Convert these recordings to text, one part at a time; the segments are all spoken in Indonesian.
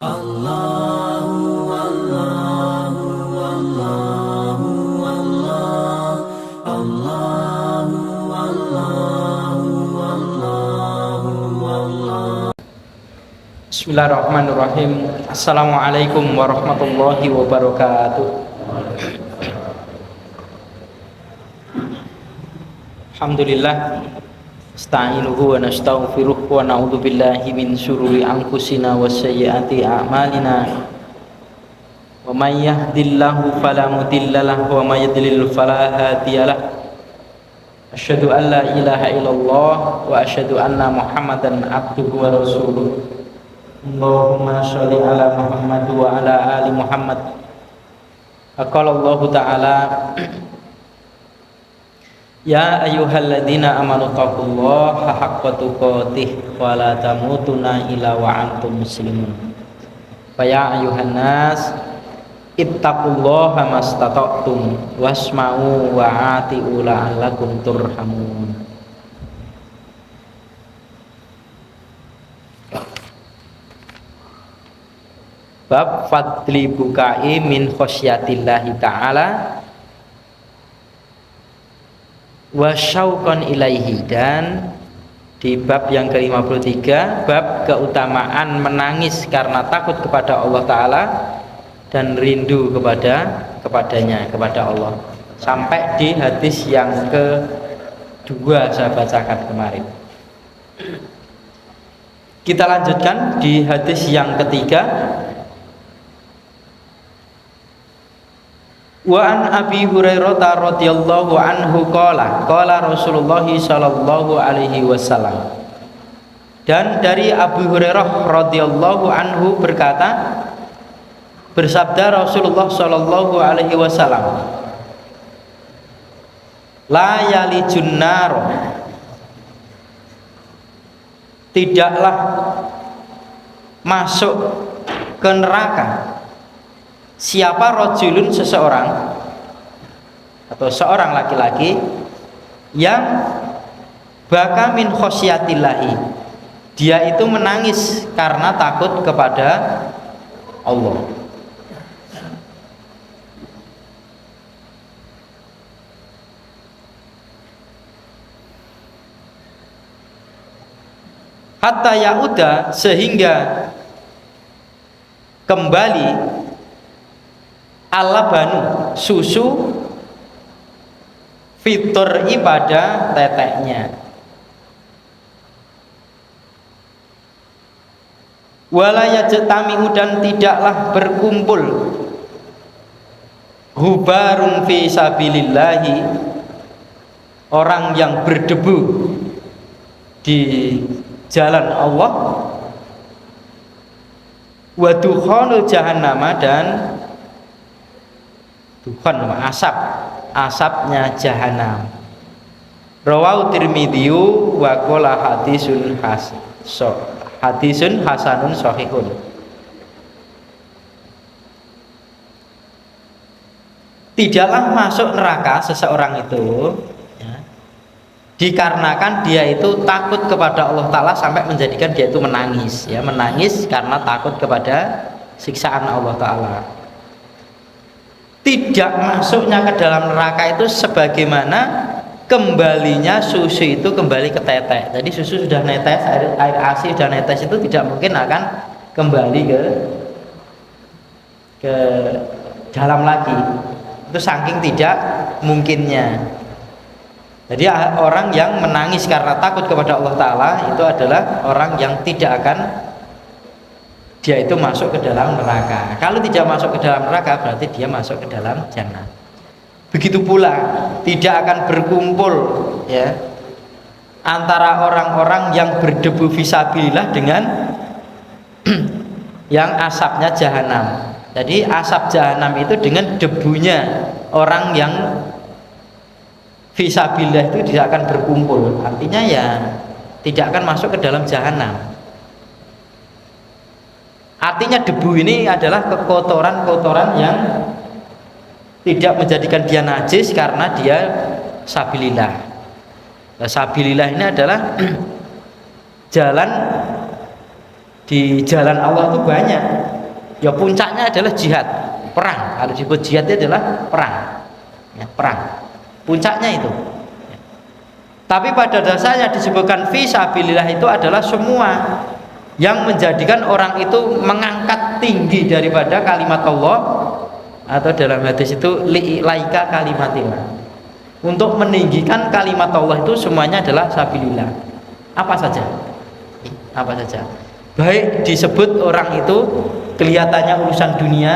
Allahu Allahu Allahu Allah Allahu Allahu Allahu Allah. Bismillahirrahmanirrahim. Assalamualaikum warahmatullahi wabarakatuh. Alhamdulillah, asta'inuhu wa nastaghfiruh wa na'udzu billahi min syururi anfusina wa sayyiati a'malina. Wa may yahdihillahu fala mudhillalah wa may yudlil fala hadiyalah. Asyhadu an la ilaha illallah wa asyhadu anna Muhammadan abduhu wa rasuluh. Allahumma sholli ala Muhammad wa ala ali Muhammad. Qala Allah Ta'ala, ya ayyuhalladzina amanu taqullaha haqqa tuqatih wa la tamutunna illa wa antum muslimun. Fa ya ayyuhan nas ittaqullaha mastata'tum wasma'u wa ati'u la'allakum turhamun. Bab fadli bukai min khosyatillahi ta'ala wa syauqan ilaihi. Dan di bab yang ke-53, bab keutamaan menangis karena takut kepada Allah Ta'ala dan rindu kepadanya, kepada Allah, sampai di hadis yang kedua saya bacakan kemarin. Kita lanjutkan di hadis yang ketiga. Wa an Abi Hurairah radhiyallahu anhu qala Rasulullah sallallahu alaihi wasallam. Dan dari Abu Hurairah radhiyallahu anhu berkata, bersabda Rasulullah sallallahu alaihi wasallam, la yalijun nar, tidaklah masuk ke neraka siapa rajulun, seseorang atau seorang laki-laki yang baka min khosyatillahi, dia itu menangis karena takut kepada Allah. Hatta yauda, sehingga kembali alabanu, susu, fitur ibadah teteknya, walayajtami'u, dan tidaklah berkumpul, hubarun fi sabilillahi, orang yang berdebu di jalan Allah, wa dukhanul jahannama, dan dukhan asapnya jahanam. Rawahu Tirmidzi wa qala hadisun hasanun shahihun. Tidaklah masuk neraka seseorang itu ya, dikarenakan dia itu takut kepada Allah Ta'ala sampai menjadikan dia itu menangis ya, menangis karena takut kepada siksaan Allah Ta'ala. Tidak masuknya ke dalam neraka itu sebagaimana kembalinya susu itu kembali ke tetes. Jadi susu sudah netes, air asi sudah netes, itu tidak mungkin akan kembali ke dalam lagi. Itu saking tidak mungkinnya. Jadi orang yang menangis karena takut kepada Allah Ta'ala itu adalah orang yang tidak akan, dia itu masuk ke dalam neraka. Kalau tidak masuk ke dalam neraka, berarti dia masuk ke dalam jannah. Begitu pula tidak akan berkumpul ya antara orang-orang yang berdebu fisabilillah dengan yang asapnya jahanam. Jadi asap jahanam itu dengan debunya orang yang fisabilillah itu tidak akan berkumpul. Artinya ya tidak akan masuk ke dalam jahanam. Artinya debu ini adalah kekotoran-kotoran yang tidak menjadikan dia najis karena dia sabilillah. Nah, sabilillah ini adalah jalan, di jalan Allah itu banyak. Ya puncaknya adalah jihad, perang. Kalau disebut jihad itu adalah perang. Ya, perang. Puncaknya itu. Ya. Tapi pada dasarnya disebutkan fi sabilillah itu adalah semua yang menjadikan orang itu mengangkat tinggi daripada kalimat Allah, atau dalam hadis itu laika kalimatillah. Untuk meninggikan kalimat Allah itu semuanya adalah sabilillah. Apa saja? Apa saja? Baik disebut orang itu kelihatannya urusan dunia,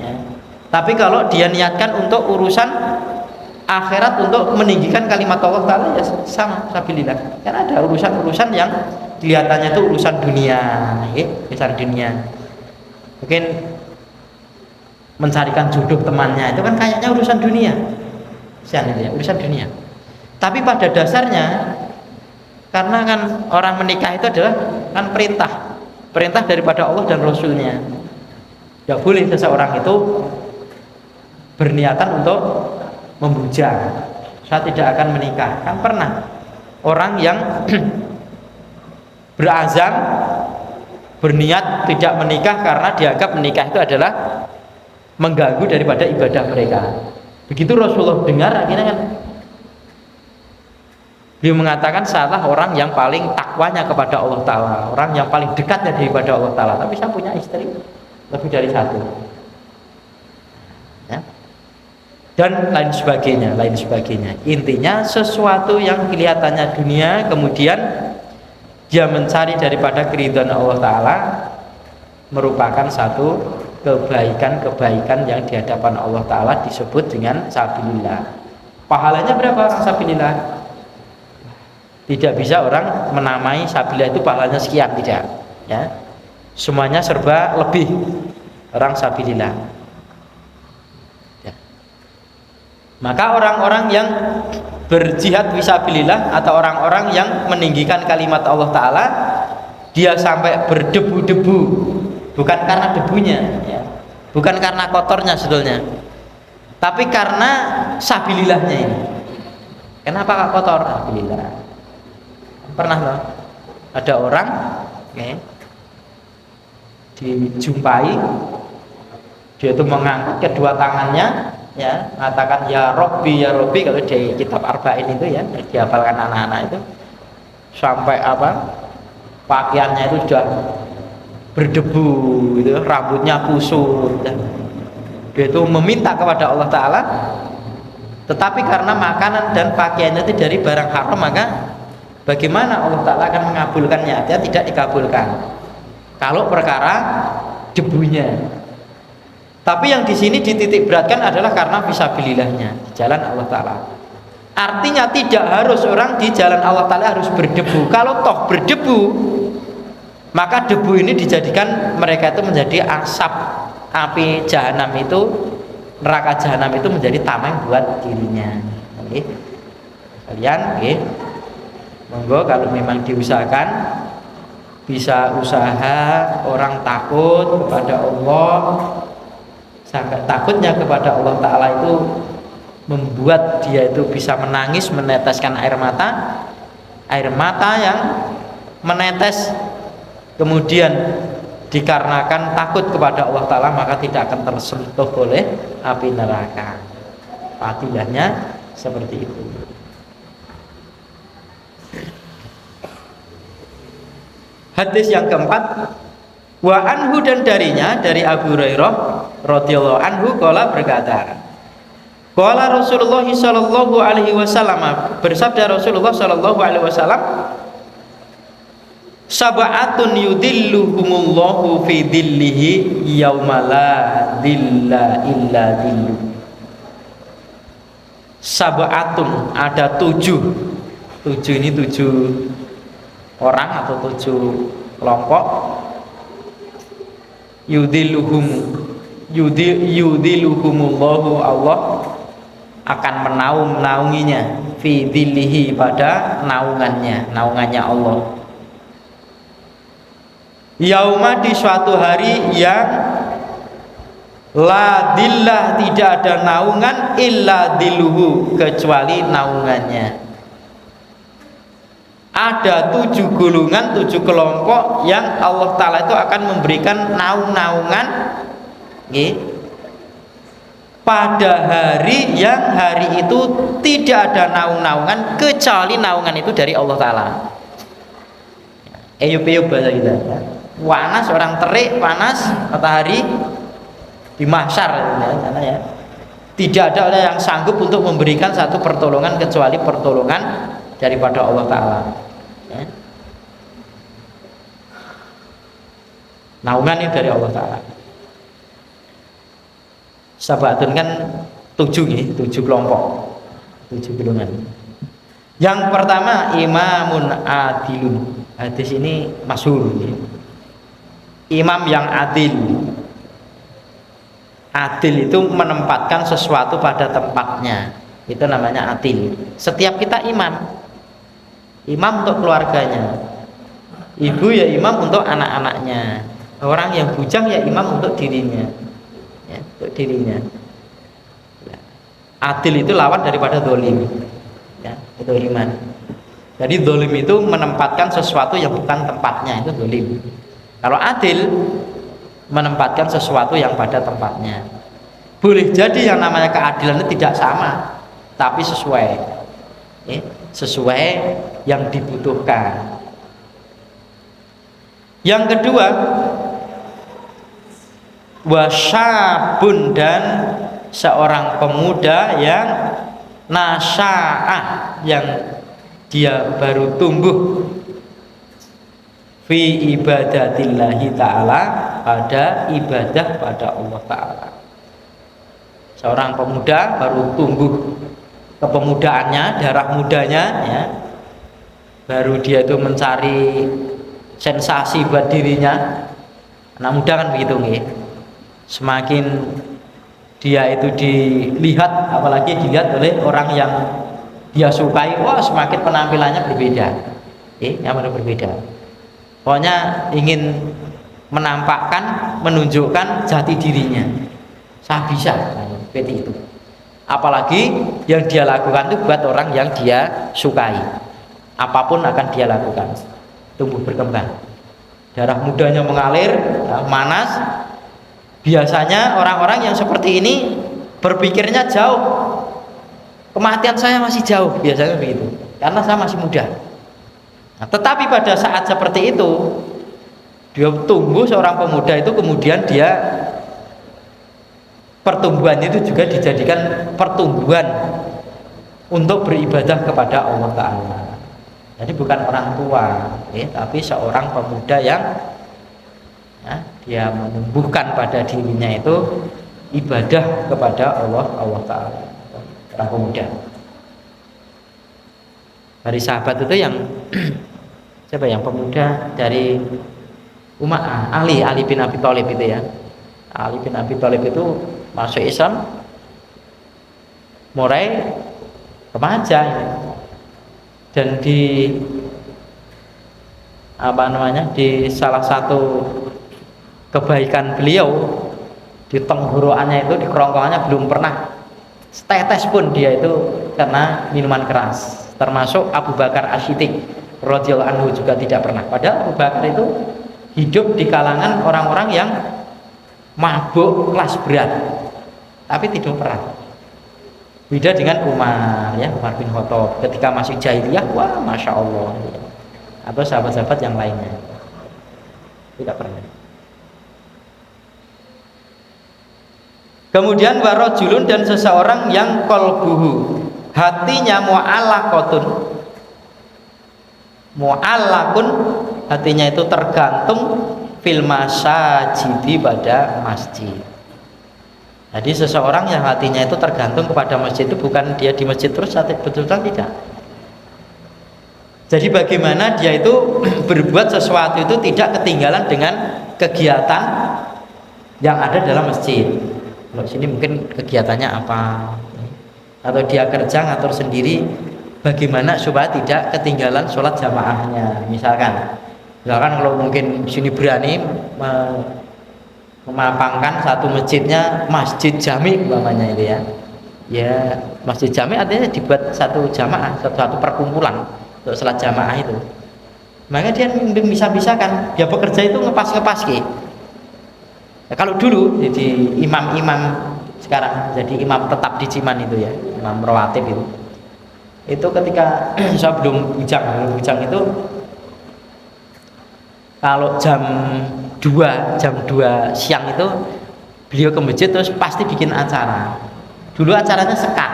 ya. Tapi kalau dia niatkan untuk urusan akhirat, untuk meninggikan kalimat Allah Ta'ala, ya sama sabilillah. Karena ada urusan-urusan yang kelihatannya itu urusan dunia, ya, urusan dunia. Mungkin mencarikan jodoh temannya itu kan kayaknya urusan dunia, ya, urusan dunia. Tapi pada dasarnya, karena kan orang menikah itu adalah kan perintah daripada Allah dan Rasulnya. Tidak boleh seseorang itu berniatan untuk membujang, saya tidak akan menikah. Kan pernah orang yang berazam berniat tidak menikah karena dianggap menikah itu adalah mengganggu daripada ibadah mereka. Begitu Rasulullah dengar, akhirnya kan beliau mengatakan salah orang yang paling takwanya kepada Allah Ta'ala, orang yang paling dekatnya daripada Allah Ta'ala. Tapi saya punya istri lebih dari satu, ya. Dan lain sebagainya. Intinya sesuatu yang kelihatannya dunia, kemudian dia mencari daripada keridhaan Allah Ta'ala, merupakan satu kebaikan yang di hadapan Allah Ta'ala, disebut dengan sabilillah. Pahalanya berapa orang sabilillah? Tidak bisa orang menamai sabilillah itu pahalanya sekian, tidak, ya. Semuanya serba lebih orang sabilillah, ya. Maka orang-orang yang berjihad fisabilillah atau orang-orang yang meninggikan kalimat Allah Ta'ala, dia sampai berdebu-debu, bukan karena debunya, ya, bukan karena kotornya sebetulnya, tapi karena sabilillahnya ini. Kenapa kotor? Sabilillah. Pernah loh ada orang, okay, dijumpai dia itu mengangkat kedua tangannya, ya, mengatakan ya Robbi kalau di kitab Arba'in itu, ya, dihafalkan anak-anak itu, sampai pakaiannya itu sudah berdebu gitu, rambutnya kusut, ya. Dia itu meminta kepada Allah Ta'ala, tetapi karena makanan dan pakaiannya itu dari barang haram, maka bagaimana Allah Ta'ala akan mengabulkannya? Dia tidak dikabulkan kalau perkara debunya. Tapi yang di sini dititik beratkan adalah karena fisabilillahnya, di jalan Allah Ta'ala. Artinya tidak harus orang di jalan Allah Ta'ala harus berdebu. Kalau toh berdebu, maka debu ini dijadikan mereka itu menjadi asap api jahanam itu, neraka jahanam itu menjadi tameng buat dirinya. Oke. Kalian, oke, monggo kalau memang diusahakan, bisa usaha orang takut kepada Allah. Sangat takutnya kepada Allah Ta'ala itu membuat dia itu bisa menangis, meneteskan air mata yang menetes, kemudian dikarenakan takut kepada Allah Ta'ala, maka tidak akan tersentuh oleh api neraka. Fadilahnya seperti itu. Hadis yang keempat, wa anhu, dan darinya, dari Abu Hurairah radhiyallahu anhu, qala berkata, qala Rasulullah sallallahu alaihi wasallam, bersabda Rasulullah sallallahu alaihi wasallam, sab'atun yudhilluhumullahu fi dhillihi yauma la dhilla illa dhillu. Sab'atun, ada tujuh ini tujuh orang atau tujuh kelompok. Yudhilluhumullahu, Allah akan menaunginya, fi dhillihi, pada naungannya Allah. Yauma, di suatu hari yang la dhillah, tidak ada naungan, illa dhilluhu, kecuali naungannya. ada 7 golongan, 7 kelompok yang Allah Ta'ala itu akan memberikan naung-naungan pada hari yang hari itu tidak ada naung-naungan kecuali naungan itu dari Allah Ta'ala. Eyup-eyup bahasa kita ya. Panas, orang terik, panas matahari di mahsyar ya. Tidak ada orang yang sanggup untuk memberikan satu pertolongan kecuali pertolongan daripada Allah Ta'ala ya. Naungan ini dari Allah Ta'ala. Sabatun kan 7 nih, 7 kelompok, 7 golongan. Yang pertama imamun adilun. Hadis ini masyhur ya. Imam yang adil. Adil itu menempatkan sesuatu pada tempatnya. Itu namanya adil. Setiap kita imam. Imam untuk keluarganya. Ibu ya imam untuk anak-anaknya. Orang yang bujang ya imam untuk dirinya. Ya, untuk dirinya. Adil itu lawan daripada dolim. Ya, itu iman. Jadi dolim itu menempatkan sesuatu yang bukan tempatnya, itu dolim. Kalau adil menempatkan sesuatu yang pada tempatnya. Boleh jadi yang namanya keadilan itu tidak sama, tapi sesuai ya, sesuai yang dibutuhkan. Yang kedua, wasyabun, dan seorang pemuda yang nasya'ah, yang dia baru tumbuh fi ibadatillahi ta'ala, pada ibadah pada Allah Ta'ala. Seorang pemuda baru tumbuh kepemudaannya, darah mudanya ya, baru dia itu mencari sensasi buat dirinya. Anak muda kan begitu nih, semakin dia itu dilihat, apalagi dilihat oleh orang yang dia sukai, wah semakin penampilannya berbeda, yang berbeda. Pokoknya ingin menampakkan, menunjukkan jati dirinya. Saya bisa, seperti itu. Apalagi yang dia lakukan itu buat orang yang dia sukai. Apapun akan dia lakukan. Tumbuh berkembang. Darah mudanya mengalir, manas. Biasanya orang-orang yang seperti ini berpikirnya jauh. Kematian saya masih jauh, biasanya begitu. Karena saya masih muda. Nah, tetapi pada saat seperti itu, dia tumbuh seorang pemuda itu, kemudian dia pertumbuhannya itu juga dijadikan pertumbuhan untuk beribadah kepada Allah Ta'ala. Jadi bukan orang tua, tapi seorang pemuda yang dia menumbuhkan pada dirinya itu ibadah kepada Allah Ta'ala. Orang pemuda. Dari sahabat itu yang siapa yang pemuda dari Ali bin Abi Thalib itu ya. Ali bin Abi Thalib itu masuk Islam mulai remaja ini. Dan di di salah satu kebaikan beliau, di tenggorokannya itu, di kerongkongannya belum pernah setetes pun dia itu karena minuman keras. Termasuk Abu Bakar As-Siddiq radhiyallahu anhu juga tidak pernah. Padahal Abu Bakar itu hidup di kalangan orang-orang yang mabuk kelas berat, tapi tidak pernah. Beda dengan Umar bin Khattab ketika masih jahiliyah, wah masya Allah, atau sahabat-sahabat yang lainnya tidak pernah. Kemudian warajulun, dan seseorang yang qalbuhu, hatinya mu'allakun, hatinya itu tergantung fil masajidi, pada masjid. Jadi seseorang yang hatinya itu tergantung kepada masjid itu bukan dia di masjid terus, betul-betul tidak. Jadi bagaimana dia itu berbuat sesuatu itu tidak ketinggalan dengan kegiatan yang ada dalam masjid. Kalau sini mungkin kegiatannya apa, atau dia kerja ngatur sendiri bagaimana supaya tidak ketinggalan sholat jamaahnya. Misalkan kalau mungkin sini berani memapangkan satu masjidnya masjid jami umpamanya itu ya masjid jami artinya dibuat satu jamaah, satu perkumpulan untuk salat jamaah itu. Maka dia bisa-bisakan dia bekerja itu ngepas ke. Nah, kalau dulu jadi imam-imam sekarang jadi imam tetap di Ciman itu ya, imam rawatib itu ketika saya belum bujang itu kalau jam 2 siang itu beliau ke masjid terus pasti bikin acara. Dulu acaranya sekak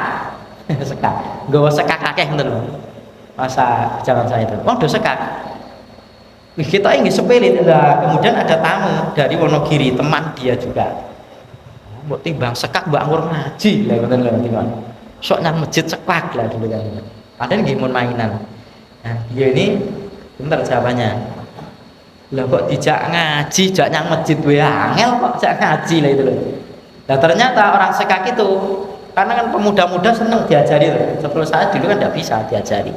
sekak gak usah sekak kakek ngoten masa jangan saya itu udah sekak kita ingin sepele lah. Kemudian ada tamu dari Wonogiri, teman dia juga mau timbang sekak mbak anggur ngaji lah ngoten lho timbang sok nang masjid sekak lah dulu kan padahal nggih mun mainan. Nah dia ini bentar jawabannya lah kok dijak ngaji jak nang masjid wae angel kok jak ngaji lah itu loh. Nah ternyata orang sekak itu karena kan pemuda-muda seneng diajari loh. Sebelum saya dulu kan tidak bisa diajari.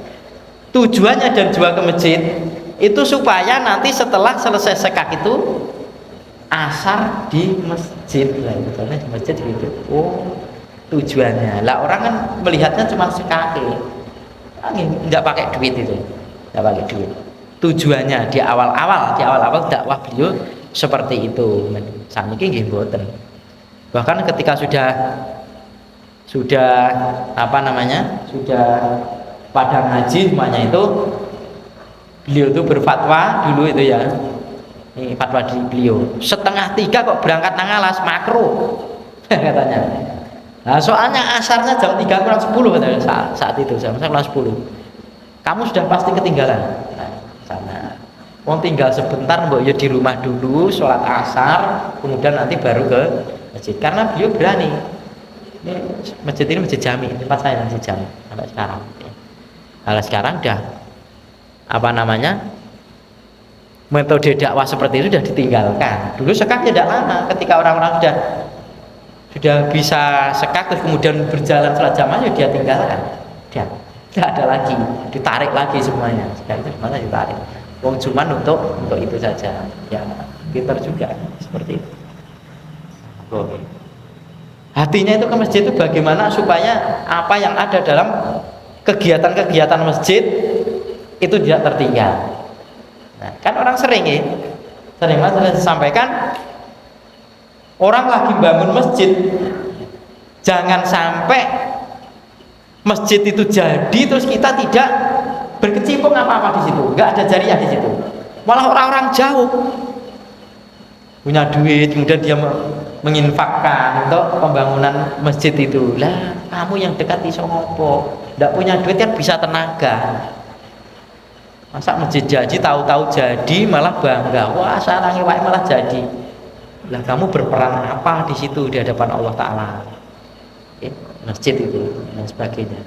Tujuannya dan jual ke masjid itu supaya nanti setelah selesai sekak itu asar di masjid lah, misalnya di masjid gitu. Oh tujuannya lah orang kan melihatnya cuma sekaki nggak pakai duit itu, nggak pakai duit. Tujuannya di awal-awal dakwah beliau seperti itu. Saniki nggih mboten. Bahkan ketika sudah apa namanya sudah pada ngaji semuanya itu beliau itu berfatwa dulu itu ya. Ini fatwa di beliau 2:30 kok berangkat nang alas makruh katanya. Nah soalnya asarnya jam 3:10 katanya saat itu jam 10 kamu sudah pasti ketinggalan. Nah, sana mau tinggal sebentar mbok ya di rumah dulu sholat asar kemudian nanti baru ke masjid karena beliau berani. Ini masjid ini masjid jami, tempat saya masjid jami sampai sekarang. Kalau sekarang udah apa namanya metode dakwah seperti itu sudah ditinggalkan. Dulu sekak tidak lama ketika orang-orang sudah bisa sekak terus kemudian berjalan sholat jamaah ya dia tinggalkan. Dia tidak ada lagi, ditarik lagi semuanya. Sekarang itu semuanya ditarik. Wong cuman untuk itu saja. Ya, pintar juga seperti itu. Oke. Hatinya itu ke masjid itu bagaimana supaya apa yang ada dalam kegiatan-kegiatan masjid itu tidak tertinggal. Nah, kan orang sering mas saya sampaikan orang lagi bangun masjid jangan sampai masjid itu jadi terus kita tidak berkecimpung apa-apa di situ, nggak ada jariah di situ. Malah orang-orang jauh punya duit kemudian dia menginfakkan untuk pembangunan masjid itu. Lah kamu yang dekat iso ngopo? Nggak punya duit kan bisa tenaga. Masa masjid jadi tahu-tahu jadi malah bangga. Wah, sarange wae malah jadi. Lah kamu berperan apa di situ di hadapan Allah Taala? Masjid itu dan sebagainya.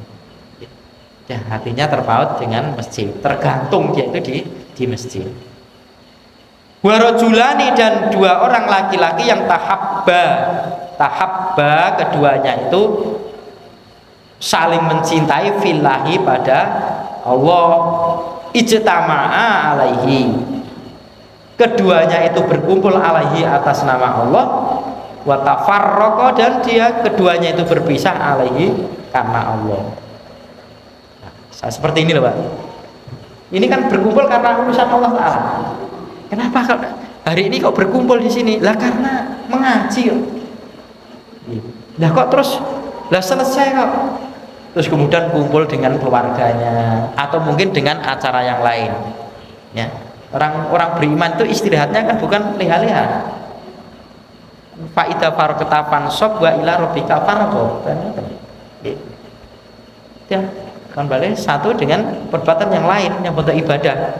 Ya, hatinya terpaut dengan masjid. Tergantung dia itu di masjid. Warajulani dan 2 orang laki-laki yang tahabba keduanya itu saling mencintai fillahi pada Allah. Ijtama'a alaihi keduanya itu berkumpul alaihi atas nama Allah wa tafarraqa dan keduanya itu berpisah alaihi karena Allah. Nah, seperti ini loh Pak, ini kan berkumpul karena urusan Allah Ta'ala. Kenapa hari ini kok berkumpul di sini? Lah karena mengaji lah kok terus lah selesai kok terus kemudian kumpul dengan keluarganya atau mungkin dengan acara yang lain ya. Orang beriman itu istirahatnya kan bukan leha-leha. Fa idza faraqta fansab wa ila rabbika farghab. Ya, kembali satu dengan perbuatan yang lain yang bentuk ibadah.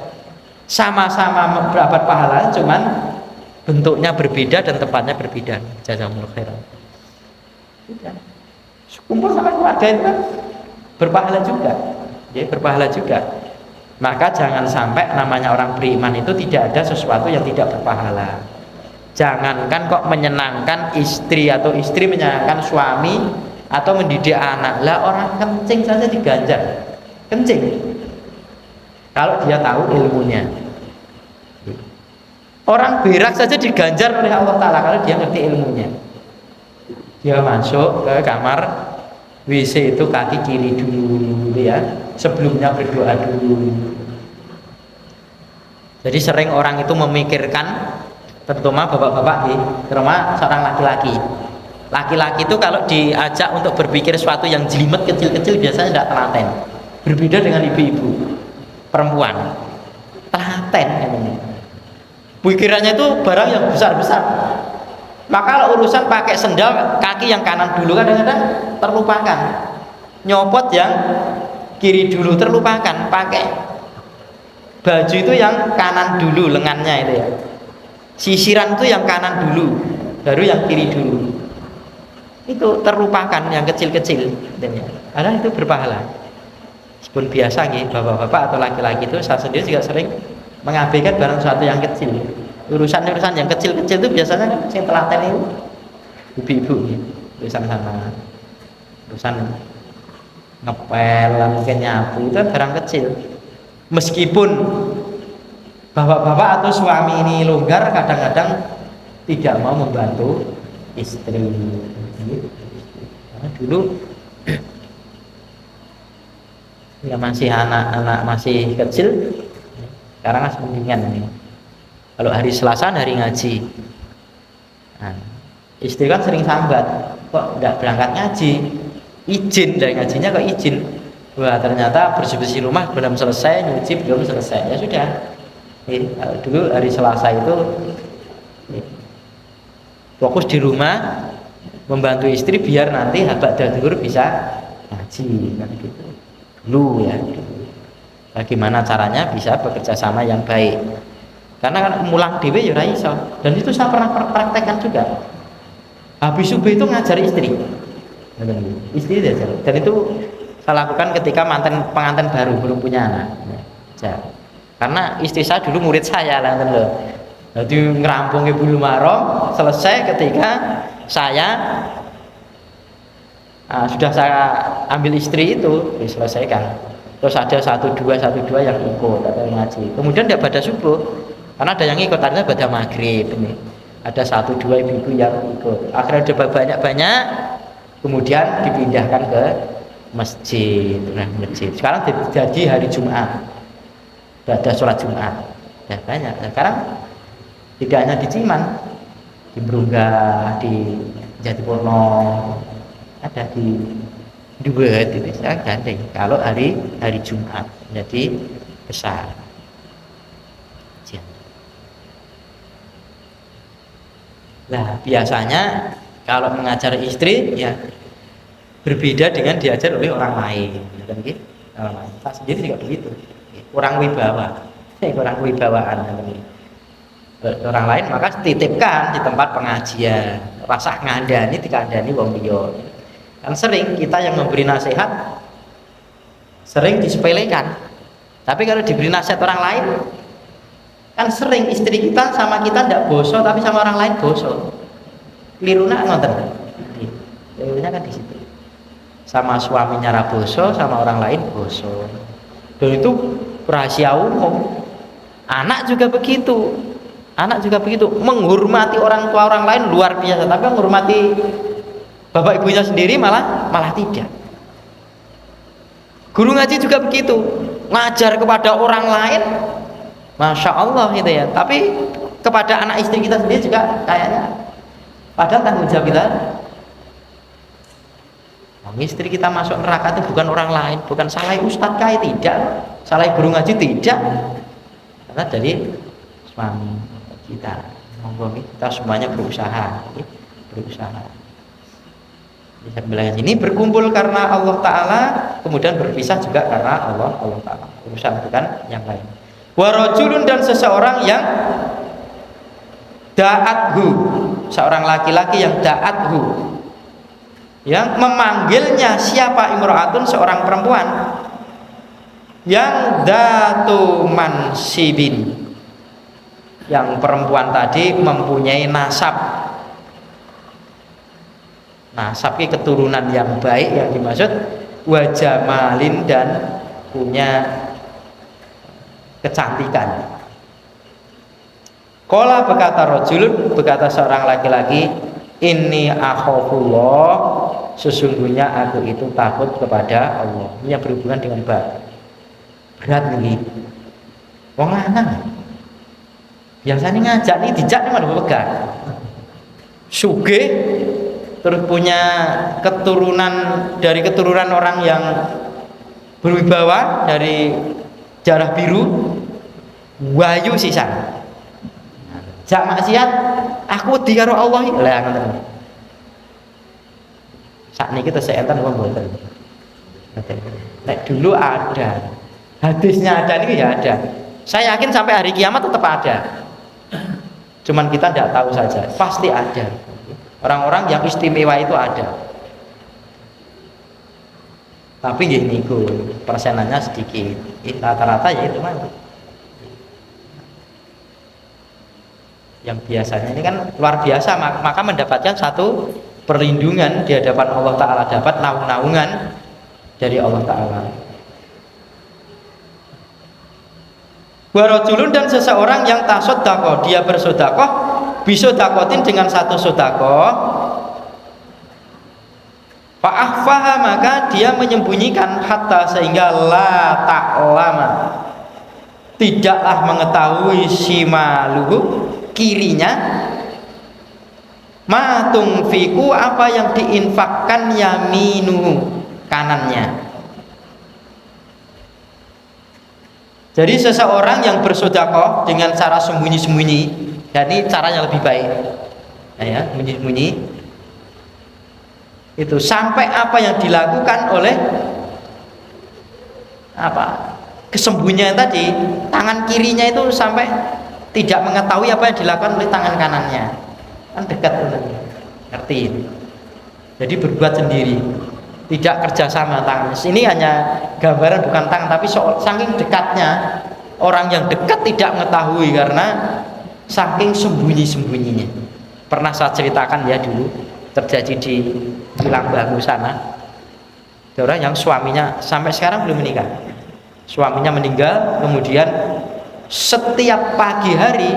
Sama-sama berdapat pahala cuman bentuknya berbeda dan tempatnya berbeda. Jazakumullah khairan. Kumpul sama keluarga itu kan berpahala juga, ya berpahala juga. Maka jangan sampai namanya orang beriman itu tidak ada sesuatu yang tidak berpahala. Jangankan kok menyenangkan istri atau istri menyenangkan suami atau mendidik anak. Lah orang kencing saja diganjar, kencing. Kalau dia tahu ilmunya. Orang berak saja diganjar oleh Allah Ta'ala kalau dia ngerti ilmunya. Dia masuk ke kamar WC itu kaki kiri dulu gitu ya. Sebelumnya berdoa dulu. Jadi sering orang itu memikirkan, terutama bapak-bapak nih, terutama seorang laki-laki. Laki-laki itu kalau diajak untuk berpikir sesuatu yang jelimet kecil-kecil biasanya tidak telaten. Berbeda dengan ibu-ibu, perempuan telaten ini. Pikirannya itu barang yang besar-besar. Maka kalau urusan pakai sendal kaki yang kanan dulu kadang-kadang terlupakan. Nyopot yang kiri dulu terlupakan. Pakai baju itu yang kanan dulu lengannya itu ya. Sisiran itu yang kanan dulu, baru yang kiri dulu. Itu terlupakan yang kecil-kecil. Karena itu berpahala. Meskipun biasa nih bapak-bapak atau laki-laki itu saya sendiri juga sering mengabaikan barang sesuatu yang kecil. Urusan-urusan yang kecil-kecil itu biasanya kan yang telaten itu ibu-ibu gitu. Urusan ngepel, mungkin nyapu itu barang kecil. Meskipun bapak-bapak atau suami ini longgar, kadang-kadang tidak mau membantu istri. Karena dulu ya masih anak-anak masih kecil, sekarang kan mendingan nih. Kalau hari Selasa hari ngaji, nah, istri kan sering sambat, kok tidak berangkat ngaji, izin dari ngajinya kok izin. Wah ternyata bersih-bersih rumah belum selesai, nyuci belum selesai, ya sudah. Dulu hari Selasa itu fokus di rumah membantu istri biar nanti habak dadur bisa ngaji kan gitu. Dulu ya. Bagaimana caranya bisa bekerja sama yang baik. Karena kan mulang dewe ya ora iso. Dan itu saya pernah praktekkan juga. Habis subuh itu ngajar istri. Istri diajar. Dan itu saya lakukan ketika pengantin baru belum punya anak. Karena istri saya dulu murid saya lah loh. Jadi ngerampung bulu marom selesai ketika saya sudah saya ambil istri itu diselesaikan. Terus ada satu dua yang ikut atau ngaji. Kemudian dia pada subuh, karena ada yang ikut, artinya pada maghrib ini. Ada satu dua ibu-ibu yang ikut. Akhirnya udah banyak-banyak, kemudian dipindahkan ke masjid. Sekarang jadi hari Jumat, sudah ada sholat Jumat, ya banyak. Sekarang tidak hanya di Ciman, di Brungga, di Jatipono, ada di Duet itu saya gandeng. Kalau hari Jumat jadi besar. Nah biasanya kalau mengajar istri ya berbeda dengan diajar oleh orang lain. Saya sendiri juga begitu. Kurang wibawa, kurang wibawaan. Orang lain maka titipkan di tempat pengajian. Rasa ngandani dikandani wong liya. Kan sering kita yang memberi nasihat sering disepelekan. Tapi kalau diberi nasihat orang lain, kan sering istri kita sama kita tidak bosok, tapi sama orang lain bosok. Keliruna ngoten. Kelirunya kan di situ. Sama suaminya ra bosok, sama orang lain bosok. Dan itu rahasia umum. Anak juga begitu. Menghormati orang tua orang lain luar biasa, tapi menghormati bapak ibunya sendiri malah tidak. Guru ngaji juga begitu, ngajar kepada orang lain, masya Allah gitu ya. Tapi kepada anak istri kita sendiri juga kayaknya, padahal tanggung jawab kita. Istri kita masuk neraka itu bukan orang lain, bukan salah ustadz kaya tidak, salah guru ngaji tidak, karena dari suami kita. Kita semuanya berusaha. Ini berkumpul karena Allah Ta'ala, kemudian berpisah juga karena Allah Ta'ala. Urusan bukan yang lain. Warajulun, dan seseorang yang da'athu, seorang laki-laki yang da'athu, yang memanggilnya siapa? Imra'atun, seorang perempuan yang datu mansibin, yang perempuan tadi mempunyai nasab ini keturunan yang baik, yang dimaksud wajah malin, dan punya kecantikan. Qala, berkata rajulun, berkata seorang laki-laki, Inni akhafullah, sesungguhnya aku itu takut kepada Allah. Ini yang berhubungan dengan berat nih. Wong lanang biasanya ngajak nih dijak nih malah pegang. Sugih terus punya keturunan orang yang berwibawa dari darah biru, wayu sisan. Jak maksiat, aku wedi karo Allah. Lah ngoten. Sakniki tesih enten apa mboten? Nek dulu ada. Hadisnya ada nih ya ada. Saya yakin sampai hari kiamat tetap ada. Cuman kita tidak tahu saja. Pasti ada. Orang-orang yang istimewa itu ada. Tapi nggih niku persenannya sedikit. Rata-rata ya itu mah. Yang biasanya ini kan luar biasa, maka mendapatkan satu perlindungan di hadapan Allah Ta'ala, dapat naung-naungan dari Allah Ta'ala. Warajulun, dan seseorang yang tasodakoh, dia bersodakoh bisodakotin dengan satu sodakoh, fa'ahfaha, maka dia menyembunyikan, hatta sehingga la ta'lama, tidaklah mengetahui shimaluhu, kirinya, ma tungfiku, apa yang diinfakkan yaminu, kanannya. Jadi seseorang yang bersedekah dengan cara sembunyi-sembunyi, dan ini caranya lebih baik, ya, sembunyi-sembunyi itu, sampai apa yang dilakukan oleh apa kesembunyian tadi, tangan kirinya itu sampai tidak mengetahui apa yang dilakukan oleh tangan kanannya, kan dekat, ngerti. Jadi berbuat sendiri, tidak kerjasama tangan. Ini hanya gambaran, bukan tangan, tapi saking dekatnya, orang yang dekat tidak mengetahui karena saking sembunyi-sembunyinya. Pernah saya ceritakan ya dulu, terjadi di Lambanggu sana. Ada orang yang suaminya sampai sekarang belum menikah. Suaminya meninggal, kemudian setiap pagi hari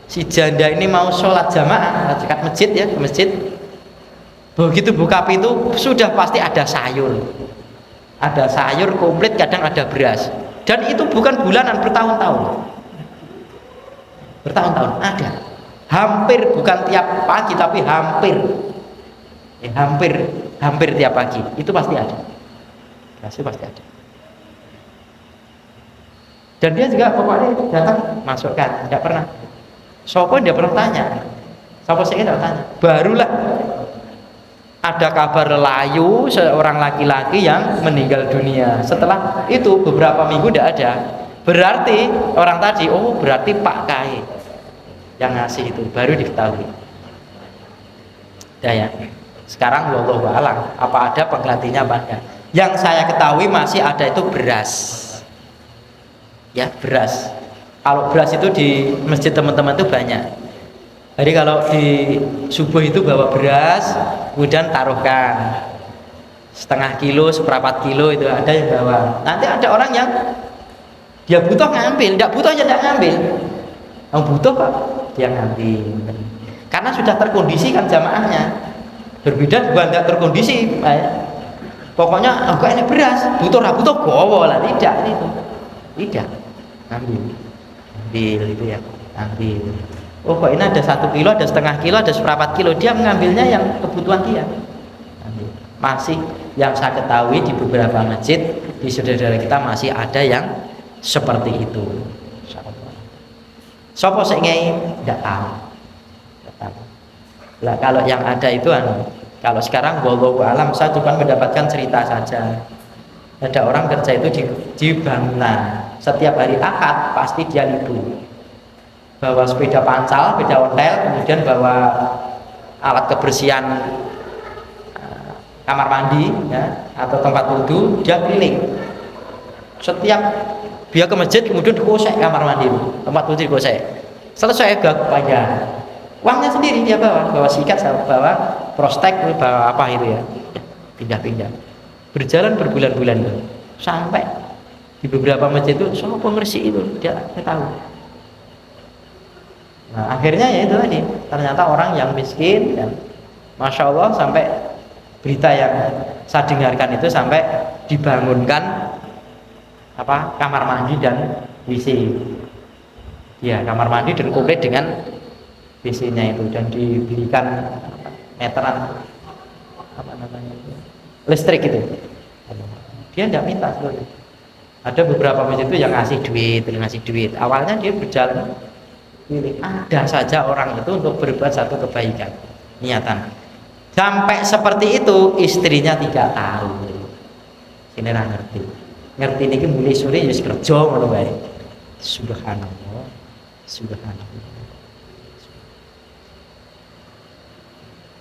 si janda ini mau sholat jamaah dekat masjid, ya, ke masjid. Begitu buka pintu sudah pasti ada sayur komplit, kadang ada beras, dan itu bukan bulanan, bertahun-tahun ada, hampir, bukan tiap pagi tapi hampir tiap pagi itu pasti ada, pasti ada. Dan dia juga pokoknya datang masukkan, tidak pernah. Sopo dia pernah tanya, sopo saya tidak tanya. Barulah ada kabar layu seorang laki-laki yang meninggal dunia. Setelah itu beberapa minggu tidak ada. Berarti orang tadi, oh berarti Pak Kai yang ngasih itu, baru diketahui. Ya. Sekarang wallahu a'lam, apa ada penggantinya apa enggak? Yang saya ketahui masih ada itu beras. Ya, beras. Kalau beras itu di masjid teman-teman itu banyak. Jadi kalau di subuh itu bawa beras, kemudian taruhkan setengah kilo, seperempat kilo, itu ada yang bawa. Nanti ada orang yang dia butuh ngambil, tidak butuh ya tidak ngambil. Yang butuh Pak, dia ngambil. Karena sudah terkondisi kan jamaahnya. Berbeda bukan tidak terkondisi. Pokoknya enggak, ini beras, butuh gowo lah, tidak itu. Tidak. Ambil itu ya, ambil. Oh kok ini ada 1 kilo, ada setengah kilo, ada seperempat kilo, dia mengambilnya yang kebutuhan dia. Ambil. Masih yang saya ketahui di beberapa masjid di saudara kita masih ada yang seperti itu. Sopo sing ngei tidak tahu. Lah kalau yang ada itu kalau sekarang wallahu alam, saya cuma mendapatkan cerita saja. Ada orang kerja itu di bangunan, setiap hari Ahad pasti dia libur, bawa sepeda pancal, sepeda ontel, kemudian bawa alat kebersihan kamar mandi, ya, atau tempat wudhu, dia keliling. Setiap dia ke masjid kemudian dikosek kamar mandi, tempat wudhu dikosek. Selesai gak bayar, uangnya sendiri dia bawa sikat, bawa prostek, bawa apa itu ya, pindah-pindah. Berjalan berbulan-bulan sampai di beberapa masjid itu semua pembersih itu dia tahu. Nah, akhirnya ya itu tadi, ternyata orang yang miskin dan Masya Allah sampai berita yang saya dengarkan itu sampai dibangunkan apa kamar mandi dan WC. Ya, kamar mandi dan komplit dengan WC-nya itu dan diberikan meteran apa namanya listrik itu. Dia tidak minta sebenarnya. Ada beberapa masjid itu yang ngasih duit. Awalnya dia berjalan pilih. Ada saja orang itu untuk berbuat satu kebaikan niatan. Sampai seperti itu istrinya tidak tahu. Ini lah ngerti ini mulai sore ya kerja ngono bae. Subhanallah.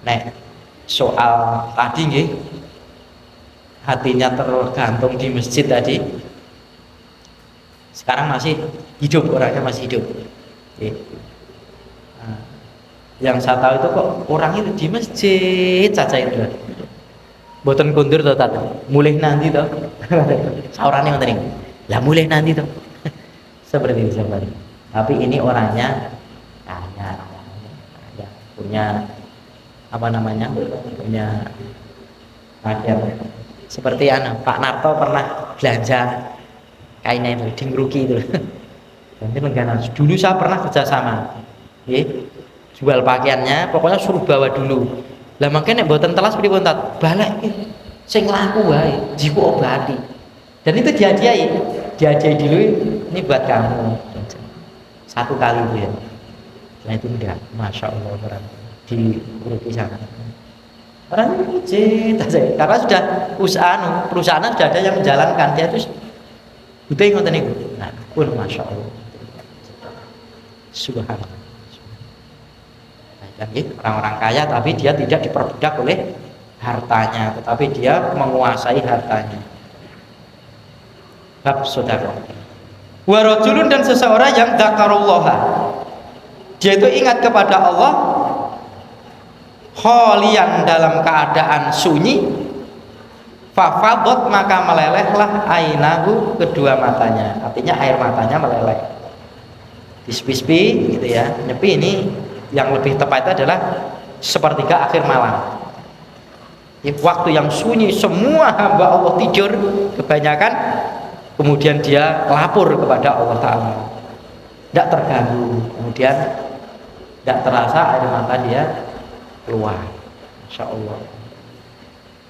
Nek soal tadi nggih hatinya tergantung di masjid tadi. Sekarang masih hidup, orangnya masih hidup. Nah, yang saya tahu itu kok orang itu di masjid saja itu. Boten kundur to tat. Mulih nanti to. Saurane ngoten niku. Lah mulih nanti to. Seperti itu seperti. Tapi ini orangnya kaya, punya apa namanya? Punya rakyat. Seperti Pak Narto pernah belanja kainnya itu di Ngruki itu. Nanti Lenggana. Dulu saya pernah kerjasama, jual pakaiannya, pokoknya suruh bawa dulu. Lah makanya mboten telas pripun tat balik sing laku wae jiku obati. Dan itu dihadiahi dulu ini buat kamu. Satu kali dia. Nah itu enggak, Masya Allah orang di Ngruki sana. Orang ini karena sudah perusahaan sudah ada yang menjalankan, dia itu butuh ngoten niku. Nah, pun Masya Allah. Subhanallah. Orang-orang kaya tapi dia tidak diperbudak oleh hartanya, tetapi dia menguasai hartanya. Bab sedekah. Wa rajulun, dan seseorang yang dzakarallaha, dia itu ingat kepada Allah kholian, dalam keadaan sunyi, fafadot, maka melelehlah ainahu, kedua matanya, artinya air matanya meleleh. Bisbisbi gitu ya, nyepi ini yang lebih tepat adalah sepertiga akhir malam. Waktu yang sunyi, semua hamba Allah tidur kebanyakan, kemudian dia lapor kepada Allah Ta'ala, tidak terganggu, kemudian tidak terasa air mata dia keluar. Masya Allah.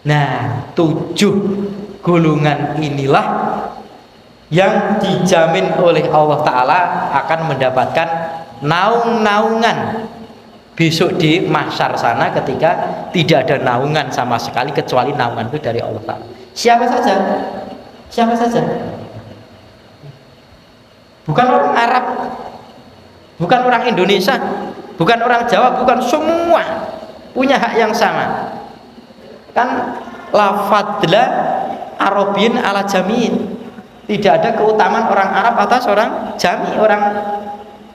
Nah, 7 golongan inilah yang dijamin oleh Allah Ta'ala akan mendapatkan naung-naungan besok di mahsyar sana, ketika tidak ada naungan sama sekali kecuali naungan itu dari Allah Ta'ala. Siapa saja? Bukan orang Arab, bukan orang Indonesia, bukan orang Jawa, bukan, semua punya hak yang sama. Kan la fadla Arabin ala jamiin, tidak ada keutamaan orang Arab atas orang Jami, orang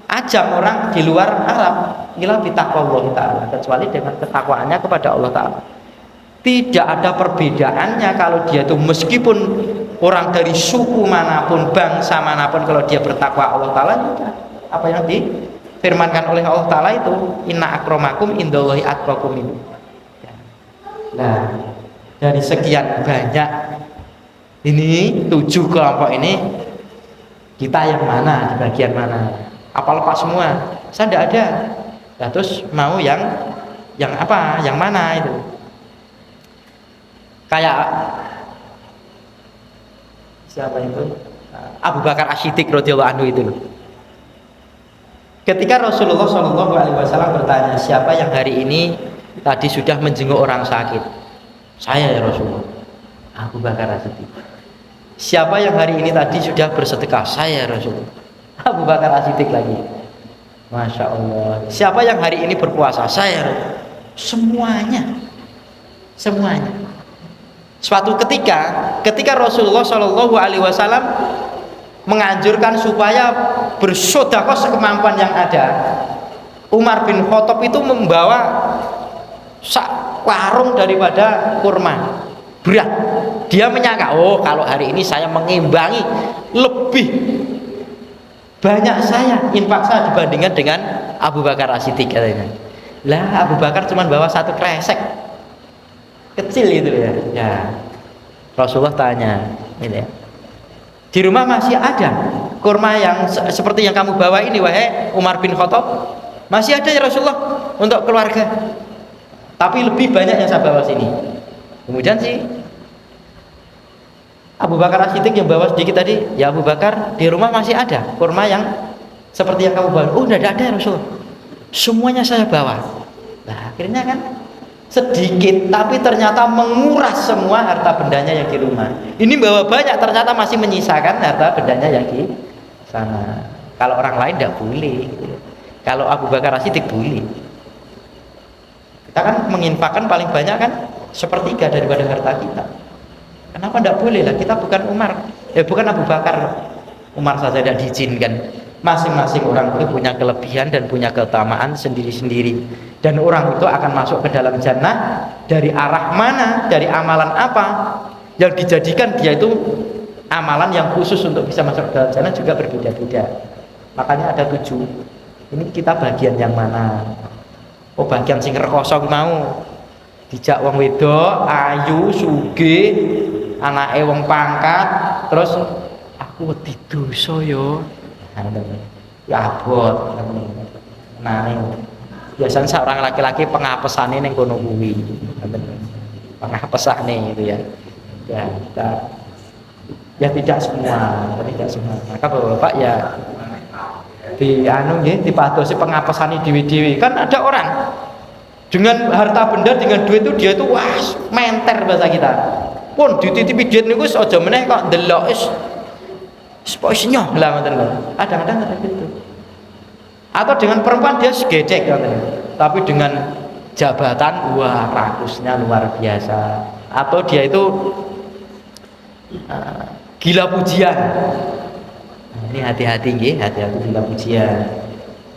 ajam, orang di luar Arab, ila bitaqwallah ta'ala, kecuali dengan ketakwaannya kepada Allah Ta'ala. Tidak ada perbedaannya kalau dia itu meskipun orang dari suku manapun, bangsa manapun, kalau dia bertakwa Allah Ta'ala, apa yang difirmankan oleh Allah Ta'ala itu, inna akramakum indallahi atqakum. Nah, dari sekian banyak ini 7 kelompok ini, kita yang mana, di bagian mana? Apa lepas semua? Saya tidak ada. Nah, terus mau yang apa? Yang mana itu? Kayak siapa itu? Abu Bakar As-Siddiq radhiyallahu anhu itu. Ketika Rasulullah SAW bertanya, siapa yang hari ini tadi sudah menjenguk orang sakit? Saya ya Rasulullah. Abu Bakar As-Siddiq. Siapa yang hari ini tadi sudah bersedekah? Saya ya Rasulullah. Abu Bakar As-Siddiq lagi. Masya Allah. Siapa yang hari ini berpuasa? Saya. Semuanya. Suatu ketika Rasulullah SAW menganjurkan supaya bersedekah sekemampuan yang ada, Umar bin Khattab itu membawa sak warung daripada kurma berat. Dia menyangka, oh kalau hari ini saya mengimbangi lebih banyak saya infak saya dibandingkan dengan Abu Bakar As-Siddiq katanya. Lah Abu Bakar cuma bawa satu kresek kecil gitu ya. Ya. Rasulullah tanya, gitu ya. Di rumah masih ada kurma yang seperti yang kamu bawa ini wahai Umar bin Khattab? Masih ada ya Rasulullah untuk keluarga. Tapi lebih banyak yang saya bawa sini. Kemudian si Abu Bakar As-Siddiq yang bawa sedikit tadi, ya Abu Bakar, di rumah masih ada kurma yang seperti yang kamu bawa. Oh, tidak ada ya Rasulullah. Semuanya saya bawa. Nah, akhirnya kan sedikit tapi ternyata menguras semua harta bendanya yang di rumah. Ini bawa banyak ternyata masih menyisakan harta bendanya yang di sana. Kalau orang lain tidak boleh. Kalau Abu Bakar As-Siddiq boleh. Kita kan menginfakkan paling banyak kan sepertiga daripada harta kita. Kenapa tidak boleh lah? Kita bukan Umar, bukan Abu Bakar. Umar saja tidak diizinkan. Masing-masing orang itu punya kelebihan dan punya keutamaan sendiri-sendiri. Dan orang itu akan masuk ke dalam jannah dari arah mana, dari amalan apa yang dijadikan dia itu amalan yang khusus untuk bisa masuk ke dalam jannah juga berbeda-beda. Makanya ada 7. Ini kita bagian yang mana? Oh, bagian sing rekoso mau dijak wong wedok ayu sugih anake wong pangkat terus aku wedi dosa yo. Ya abot. Nah, biasanya seorang laki-laki pengapesane ning kono kuwi. Pengapesane itu ya. Ya tidak semua, tidak semua. Maka Bapak ya di anu nggih dipadosi pengapesane dhewe-dhewe. Kan ada orang dengan harta benda dengan duit itu dia itu wah menter bahasa kita. Pun dititipi duit niku aja meneh kok ndelok Spoisnya lah ngoten lho. Kadang-kadang ada gitu. Atau dengan perempuan dia segedek ngoten. Tapi dengan jabatan wah rakusnya luar biasa. Atau dia itu gila pujian. Nah, ini hati-hati nggih, hati-hati gila pujian.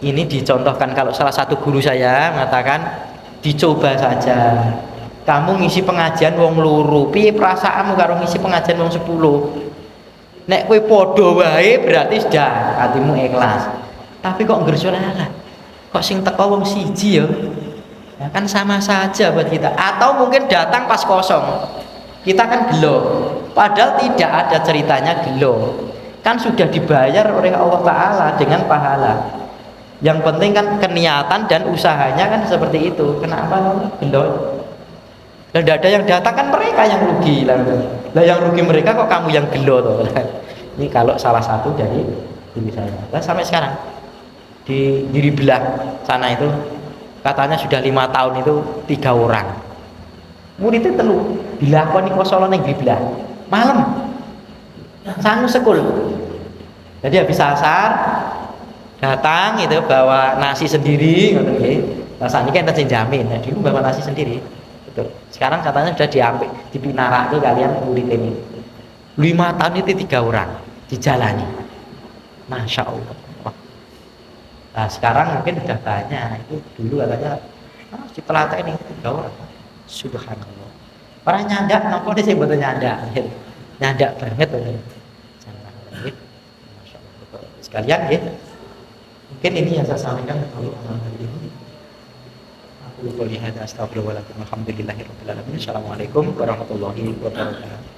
Ini dicontohkan kalau salah satu guru saya mengatakan dicoba saja. Kamu ngisi pengajian wong loro, piye perasaanmu karo ngisi pengajian wong 10? Nek kowe padha wae berarti sudah hatimu ikhlas. Tapi kok ngersolah kok sing teko wong siji ya? Ya kan sama saja buat kita. Atau mungkin datang pas kosong. Kita kan gelo. Padahal tidak ada ceritanya gelo. Kan sudah dibayar oleh Allah Ta'ala dengan pahala. Yang penting kan keniatan dan usahanya kan seperti itu. Kenapa gelo? Dan tidak ada yang datang kan mereka yang rugi lah. Yang rugi mereka kok kamu yang gelo toh. Ini kalau salah satu dari diri saya. Nah, sampai sekarang di diri belah sana itu katanya sudah 5 tahun itu 3 orang. Muridnya telu dilakoni kosolo ning diri belah. Malam. Sangu sekul. Jadi habis asar datang itu bawa nasi sendiri ngoten nggih. Rasane kan enten jamin. Nah, dulu bawa nasi sendiri. Betul. Sekarang katanya sudah diambil, dipinarake kalian murid ini. 5 tahun itu 3 orang dijalani. Masya Allah. Nah sekarang mungkin sudah banyak. Itu dulu katanya si pelatih ini 3 orang. Subhanallah. Orang nyandak, nopo sih betul nyandak. Nyandak banget. Masya Allah. Sekalian ya. Mungkin ini yang saya sampaikan kalau hari ini. Aku lihat astagfirullahaladzim. Alhamdulillahirabbil alamin. Assalamualaikum warahmatullahi wabarakatuh.